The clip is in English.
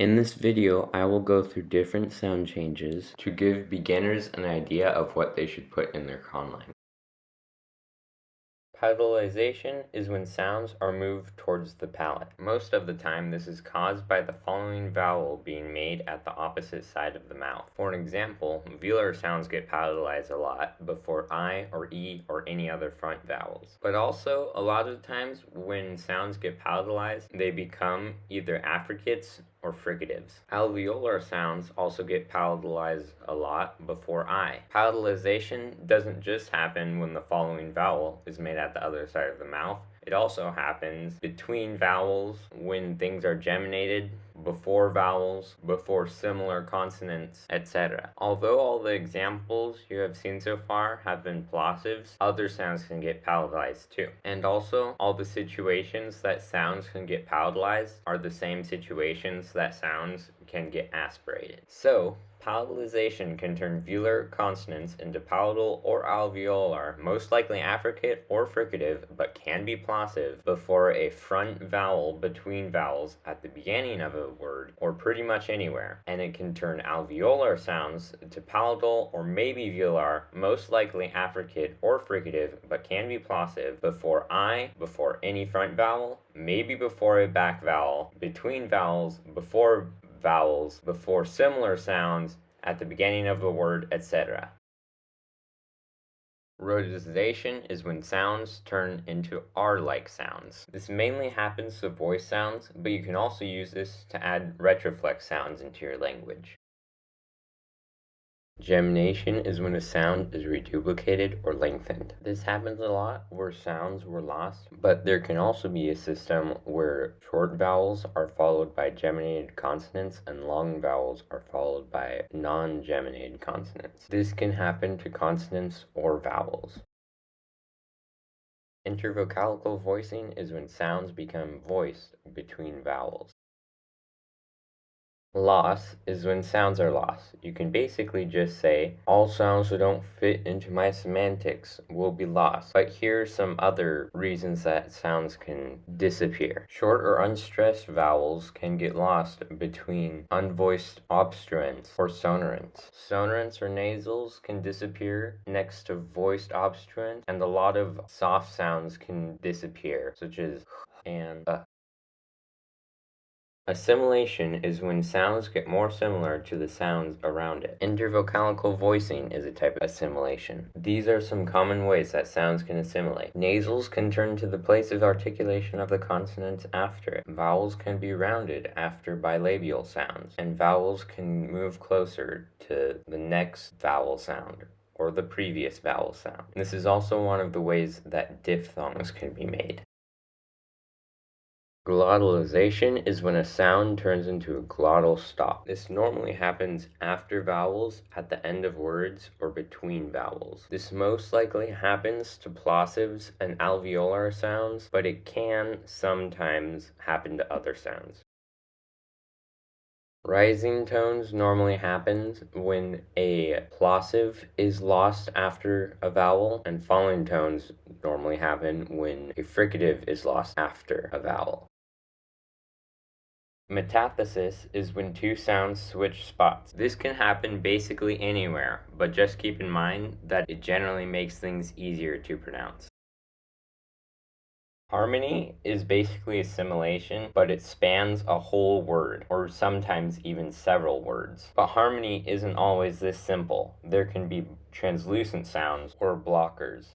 In this video, I will go through different sound changes to give beginners an idea of what they should put in their conlang. Palatalization is when sounds are moved towards the palate. Most of the time, this is caused by the following vowel being made at the opposite side of the mouth. For an example, velar sounds get palatalized a lot before I or E or any other front vowels. But also, a lot of times when sounds get palatalized, they become either affricates or fricatives. Alveolar sounds also get palatalized a lot before I. Palatalization doesn't just happen when the following vowel is made at the other side of the mouth. It also happens between vowels, when things are geminated, before vowels, before similar consonants, etc. Although all the examples you have seen so far have been plosives, other sounds can get palatalized too. And also, all the situations that sounds can get palatalized are the same situations that sounds can get aspirated. So, palatalization can turn velar consonants into palatal or alveolar, most likely affricate or fricative, but can be plosive before a front vowel between vowels at the beginning of a word, or pretty much anywhere. And it can turn alveolar sounds to palatal or maybe velar, most likely affricate or fricative, but can be plosive before I, before any front vowel, maybe before a back vowel, between vowels, before similar sounds, at the beginning of a word, etc. Rhoticization is when sounds turn into R-like sounds. This mainly happens to voice sounds, but you can also use this to add retroflex sounds into your language. Gemination is when a sound is reduplicated or lengthened. This happens a lot where sounds were lost, but there can also be a system where short vowels are followed by geminated consonants and long vowels are followed by non-geminated consonants. This can happen to consonants or vowels. Intervocalical voicing is when sounds become voiced between vowels. Loss is when sounds are lost. You can basically just say, all sounds that don't fit into my semantics will be lost. But here are some other reasons that sounds can disappear. Short or unstressed vowels can get lost between unvoiced obstruents or sonorants. Sonorants or nasals can disappear next to voiced obstruents, and a lot of soft sounds can disappear, such as and Assimilation is when sounds get more similar to the sounds around it. Intervocalical voicing is a type of assimilation. These are some common ways that sounds can assimilate. Nasals can turn to the place of articulation of the consonants after it. Vowels can be rounded after bilabial sounds, and vowels can move closer to the next vowel sound or the previous vowel sound. This is also one of the ways that diphthongs can be made. Glottalization is when a sound turns into a glottal stop. This normally happens after vowels, at the end of words, or between vowels. This most likely happens to plosives and alveolar sounds, but it can sometimes happen to other sounds. Rising tones normally happens when a plosive is lost after a vowel, and falling tones normally happen when a fricative is lost after a vowel. Metathesis is when two sounds switch spots. This can happen basically anywhere, but just keep in mind that it generally makes things easier to pronounce. Harmony is basically assimilation, but it spans a whole word, or sometimes even several words. But harmony isn't always this simple. There can be translucent sounds or blockers.